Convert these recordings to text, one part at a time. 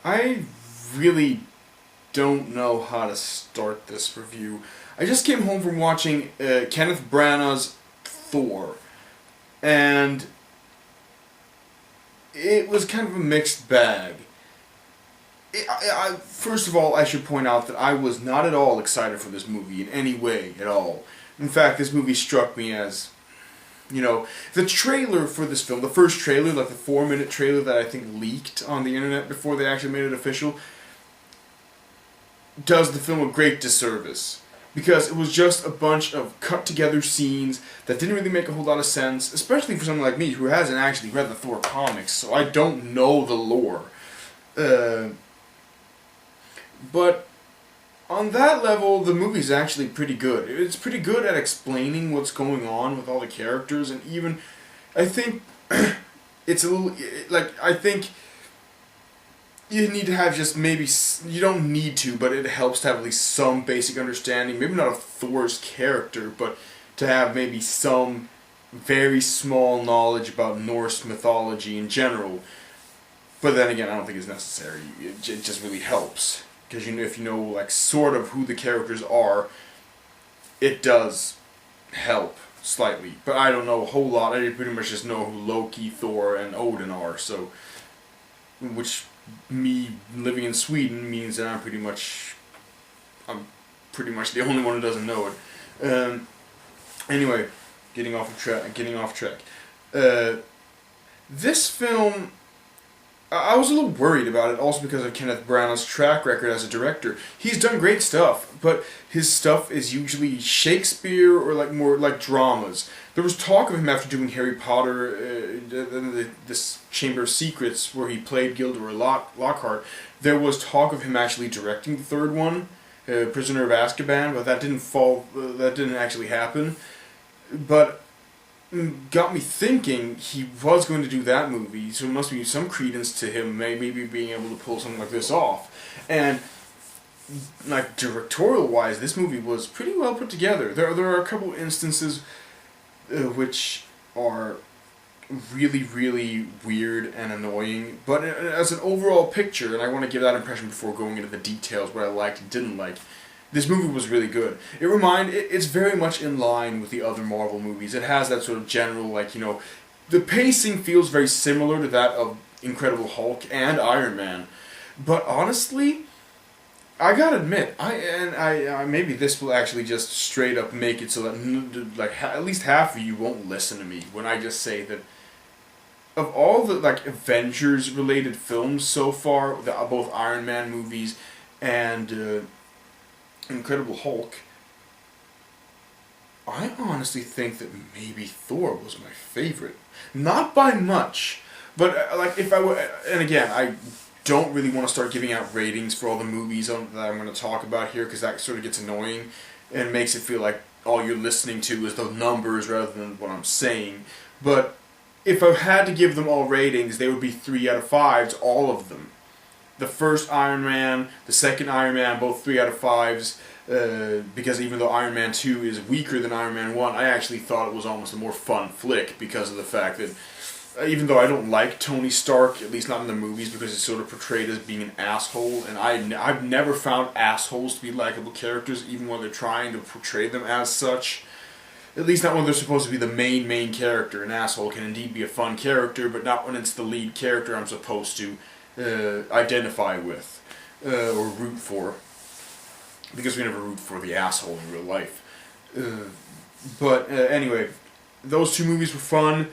I really don't know how to start this review. I just came home from watching Kenneth Branagh's Thor, and it was kind of a mixed bag. First of all, I should point out that I was not at all excited for this movie in any way at all. In fact, this movie struck me as, the trailer for this film, the first trailer, like the 4-minute trailer that I think leaked on the internet before they actually made it official, does the film a great disservice. Because it was just a bunch of cut-together scenes that didn't really make a whole lot of sense, especially for someone like me who hasn't actually read the Thor comics, so I don't know the lore. But on that level, the movie's actually pretty good. It's pretty good at explaining what's going on with all the characters, and even, I think, it's a little, I think you need to have just maybe, you don't need to, but it helps to have at least some basic understanding, maybe not of Thor's character, but to have maybe some very small knowledge about Norse mythology in general. But then again, I don't think it's necessary. It just really helps. Because if you know, sort of who the characters are, it does help slightly. But I don't know a whole lot. I pretty much just know who Loki, Thor, and Odin are. So, which, me living in Sweden means that I'm pretty much the only one who doesn't know it. Anyway, getting off track. This film, I was a little worried about it, also because of Kenneth Branagh's track record as a director. He's done great stuff, but his stuff is usually Shakespeare or more like dramas. There was talk of him after doing Harry Potter, this Chamber of Secrets, where he played Gilderoy Lockhart. There was talk of him actually directing the third one, Prisoner of Azkaban, but that didn't actually happen. But got me thinking he was going to do that movie, so there must be some credence to him maybe being able to pull something like this off. And directorial-wise, this movie was pretty well put together. There are a couple instances which are really, really weird and annoying, but as an overall picture, and I want to give that impression before going into the details, what I liked and didn't like, this movie was really good. It's very much in line with the other Marvel movies. It has that sort of general, the pacing feels very similar to that of Incredible Hulk and Iron Man. But honestly, I gotta admit, I maybe this will actually just straight up make it so that at least half of you won't listen to me when I just say that of all the Avengers related films so far, both Iron Man movies and Incredible Hulk, I honestly think that maybe Thor was my favorite. Not by much, but if I were, and again, I don't really want to start giving out ratings for all the movies that I'm going to talk about here, because that sort of gets annoying and makes it feel like all you're listening to is the numbers rather than what I'm saying. But if I had to give them all ratings, they would be 3 out of 5s, all of them. The first Iron Man, the second Iron Man, both 3 out of 5s, because even though Iron Man 2 is weaker than Iron Man 1, I actually thought it was almost a more fun flick because of the fact that even though I don't like Tony Stark, at least not in the movies, because he's sort of portrayed as being an asshole, and I've never found assholes to be likable characters, even when they're trying to portray them as such. At least not when they're supposed to be the main character. An asshole can indeed be a fun character, but not when it's the lead character I'm supposed to identify with or root for, because we never root for the asshole in real life. But anyway, those two movies were fun.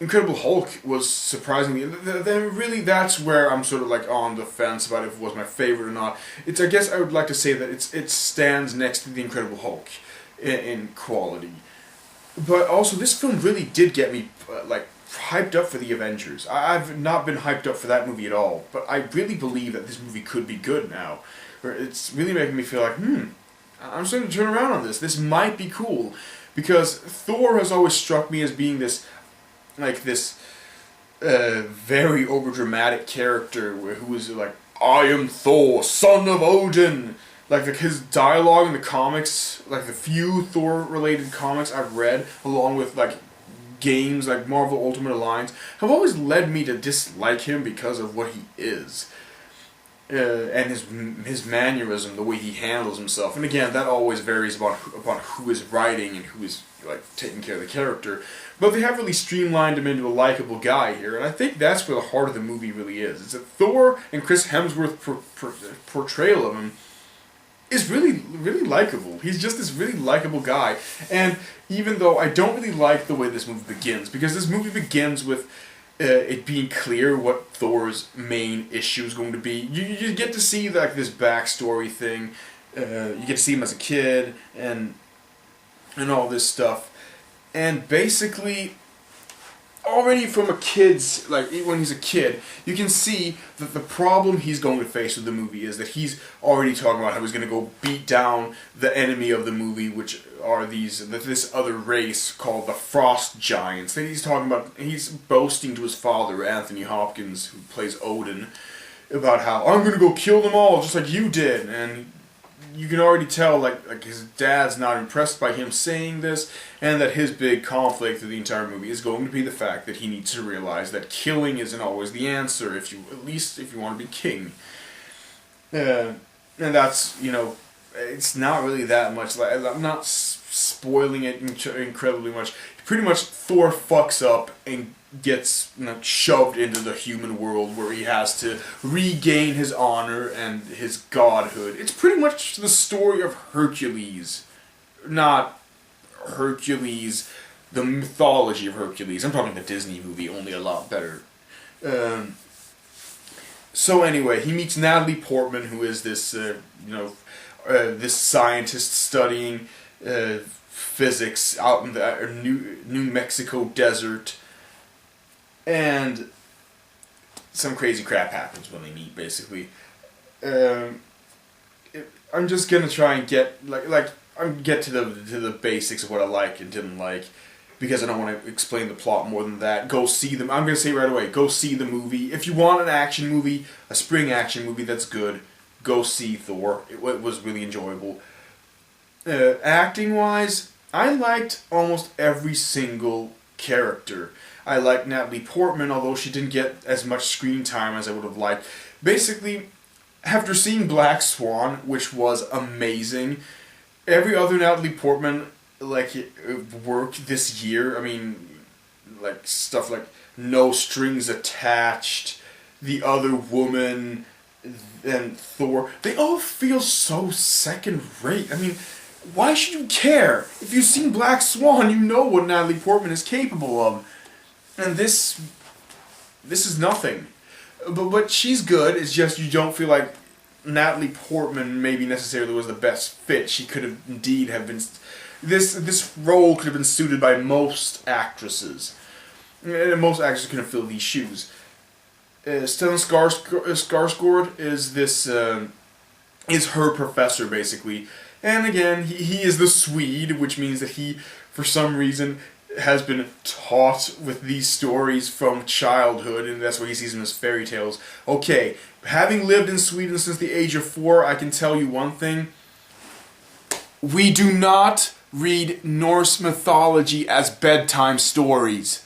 Incredible Hulk was surprisingly, then really that's where I'm sort of on the fence about if it was my favorite or not. I guess I would like to say that it stands next to the Incredible Hulk in quality. But also, this film really did get me hyped up for the Avengers. I've not been hyped up for that movie at all, but I really believe that this movie could be good now. It's really making me feel I'm starting to turn around on this. This might be cool, because Thor has always struck me as being this very overdramatic character who is I am Thor, son of Odin. His dialogue in the comics, the few Thor-related comics I've read, along with games like Marvel Ultimate Alliance, have always led me to dislike him because of what he is. and his mannerism, the way he handles himself. And again, that always varies upon who is writing and who is like taking care of the character. But they have really streamlined him into a likable guy here, and I think that's where the heart of the movie really is. It's that Thor and Chris Hemsworth's portrayal of him is really, really likable. He's just this really likable guy. And even though I don't really like the way this movie begins, because this movie begins with it being clear what Thor's main issue is going to be. You get to see like this backstory thing. You get to see him as a kid and all this stuff. And basically, already from a kid's, like when he's a kid, you can see that the problem he's going to face with the movie is that he's already talking about how he's going to go beat down the enemy of the movie, which are this other race called the Frost Giants. That he's talking about, he's boasting to his father, Anthony Hopkins, who plays Odin, about how I'm going to go kill them all just like you did. And you can already tell like his dad's not impressed by him saying this, and that his big conflict through the entire movie is going to be the fact that he needs to realize that killing isn't always the answer, at least if you want to be king. And that's, you know, it's not really that much. Like, I'm not spoiling it incredibly much. Pretty much Thor fucks up and gets, you know, shoved into the human world where he has to regain his honor and his godhood. It's pretty much the story of Hercules, not Hercules, the mythology of Hercules. I'm talking the Disney movie, only a lot better. So anyway, he meets Natalie Portman, who is this, this scientist studying physics out in the New Mexico desert. And some crazy crap happens when they meet, basically. I'm just gonna try and get get to the basics of what I liked and didn't like, because I don't want to explain the plot more than that. Go see them. I'm gonna say right away, go see the movie. If you want an action movie, a spring action movie that's good, go see Thor. It was really enjoyable. Acting wise, I liked almost every single character. I liked Natalie Portman, although she didn't get as much screen time as I would have liked. Basically, after seeing Black Swan, which was amazing, every other Natalie Portman work this year, I mean, like stuff like No Strings Attached, The Other Woman, and Thor, they all feel so second rate. I mean, why should you care? If you've seen Black Swan, you know what Natalie Portman is capable of. And this is nothing. But she's good, it's just you don't feel like Natalie Portman maybe necessarily was the best fit. She could have indeed have been... This role could have been suited by most actresses. And most actresses could have filled these shoes. Stellan Skarsgård is her professor, basically. And again, he is the Swede, which means that he, for some reason, has been taught with these stories from childhood, and that's why he sees them as fairy tales. Okay, having lived in Sweden since the age of 4, I can tell you one thing. We do not read Norse mythology as bedtime stories.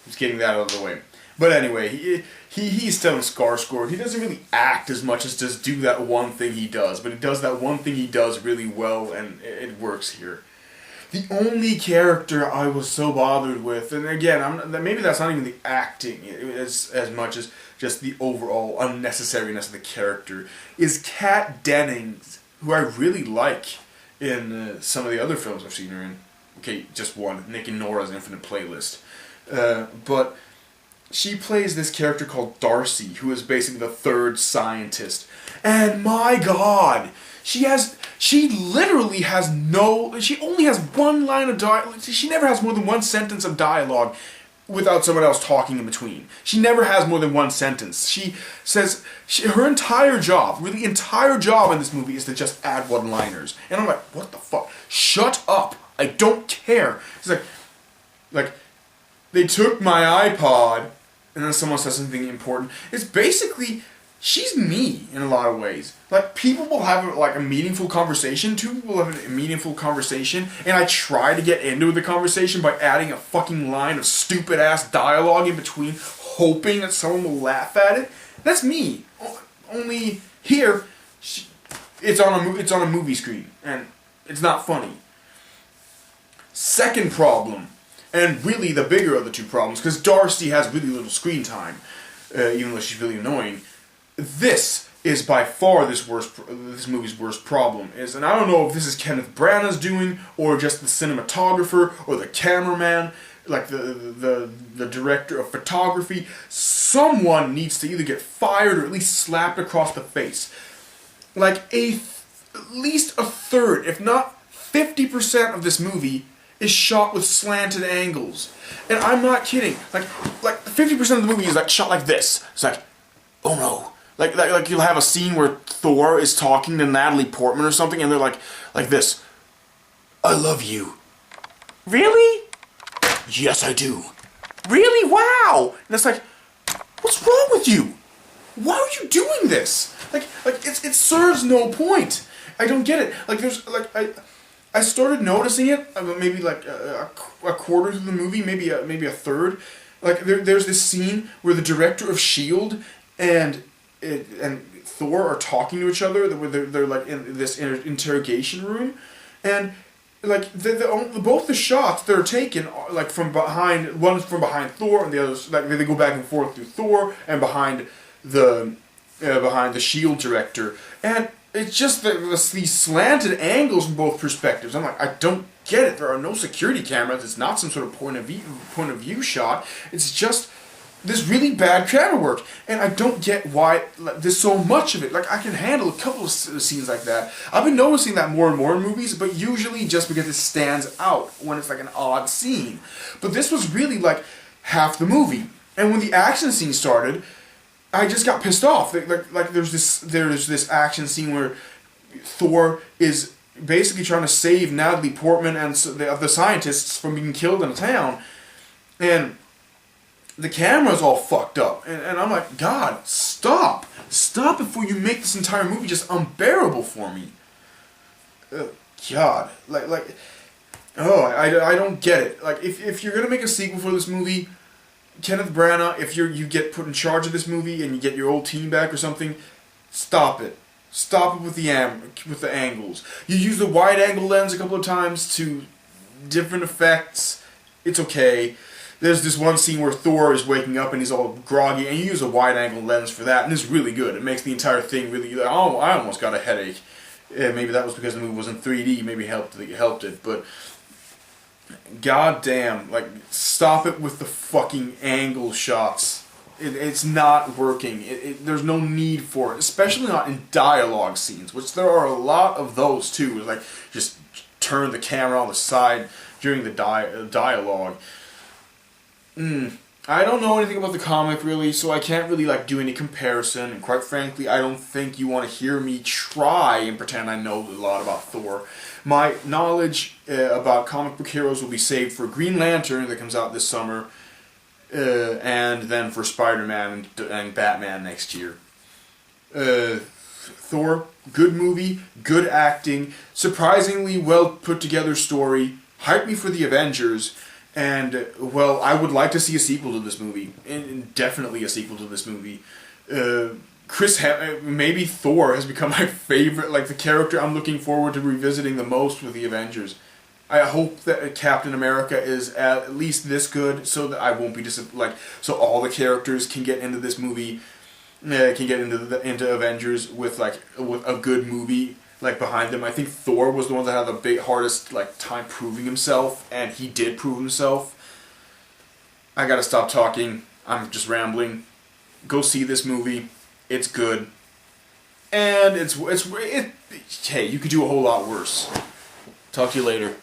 Just getting that out of the way. But anyway, he's Stellan Skarsgård. He doesn't really act as much as just do that one thing he does, but he does that one thing he does really well, and it works here. The only character I was so bothered with, and again, maybe that's not even the acting as much as just the overall unnecessariness of the character, is Kat Dennings, who I really like in some of the other films I've seen her in. Okay, just one, Nick and Nora's Infinite Playlist. But she plays this character called Darcy, who is basically the third scientist. And my god, she literally has she only has one line of dialogue. She never has more than one sentence of dialogue without someone else talking in between. She never has more than one sentence. She says, her entire job, really entire job in this movie is to just add one-liners. And I'm like, what the fuck? Shut up. I don't care. It's like, they took my iPod, and then someone says something important. It's basically, she's me in a lot of ways. Like, people will have a meaningful conversation, two people will have a meaningful conversation, and I try to get into the conversation by adding a fucking line of stupid-ass dialogue in between, hoping that someone will laugh at it. That's me. Only here, it's on a movie screen, and it's not funny. Second problem, and really the bigger of the two problems, because Darcy has really little screen time, even though she's really annoying. This is by far this movie's worst problem. And I don't know if this is Kenneth Branagh's doing, or just the cinematographer, or the cameraman, like the director of photography. Someone needs to either get fired or at least slapped across the face. Like at least a third, if not 50% of this movie is shot with slanted angles. And I'm not kidding. Like 50% of the movie is like shot like this. It's like, oh no. Like you'll have a scene where Thor is talking to Natalie Portman or something, and they're like this. I love you. Really? Yes, I do. Really? Wow. And it's like, what's wrong with you? Why are you doing this? Like it serves no point. I don't get it. Like there's I started noticing it maybe like a quarter through the movie, maybe a third. Like there's this scene where the director of S.H.I.E.L.D. and Thor are talking to each other. They're like in this interrogation room, and like both the shots that are taken like from behind. One's from behind Thor, and the other's like they go back and forth through Thor and behind the S.H.I.E.L.D. director, and it's just these slanted angles from both perspectives. I'm like, I don't get it. There are no security cameras. It's not some sort of point of view shot. It's just this really bad camera work, and I don't get why there's so much of it. Like I can handle a couple of scenes like that. I've been noticing that more and more in movies, but usually just because it stands out when it's like an odd scene. But this was really like half the movie, and when the action scene started, I just got pissed off. Like there's this action scene where Thor is basically trying to save Natalie Portman and the scientists from being killed in a town, and the camera's all fucked up, and I'm like, God, stop before you make this entire movie just unbearable for me. God, I don't get it. Like if you're gonna make a sequel for this movie, Kenneth Branagh, if you get put in charge of this movie and you get your old team back or something, stop it. Stop it with the angles. You use the wide angle lens a couple of times to different effects. It's okay. There's this one scene where Thor is waking up and he's all groggy, and you use a wide-angle lens for that, and it's really good. It makes the entire thing really... Oh, I almost got a headache. Maybe that was because the movie was in 3D. Maybe it helped it, but... God damn, like, stop it with the fucking angle shots. It's not working. There's no need for it, especially not in dialogue scenes, which there are a lot of those, too. Like, just turn the camera on the side during the dialogue. I don't know anything about the comic really, so I can't really like do any comparison, and quite frankly, I don't think you want to hear me try and pretend I know a lot about Thor. My knowledge about comic book heroes will be saved for Green Lantern that comes out this summer, and then for Spider-Man and Batman next year. Thor, good movie, good acting, surprisingly well put together story, hyped me for the Avengers. And, well, I would like to see a sequel to this movie. And definitely a sequel to this movie. Maybe Thor has become my favorite, like, the character I'm looking forward to revisiting the most with the Avengers. I hope that Captain America is at least this good, so that I won't be so all the characters can get into this movie, can get into Avengers with a good movie like behind them. I think Thor was the one that had the hardest time proving himself, and he did prove himself. I gotta stop talking. I'm just rambling. Go see this movie. It's good, and hey, you could do a whole lot worse. Talk to you later.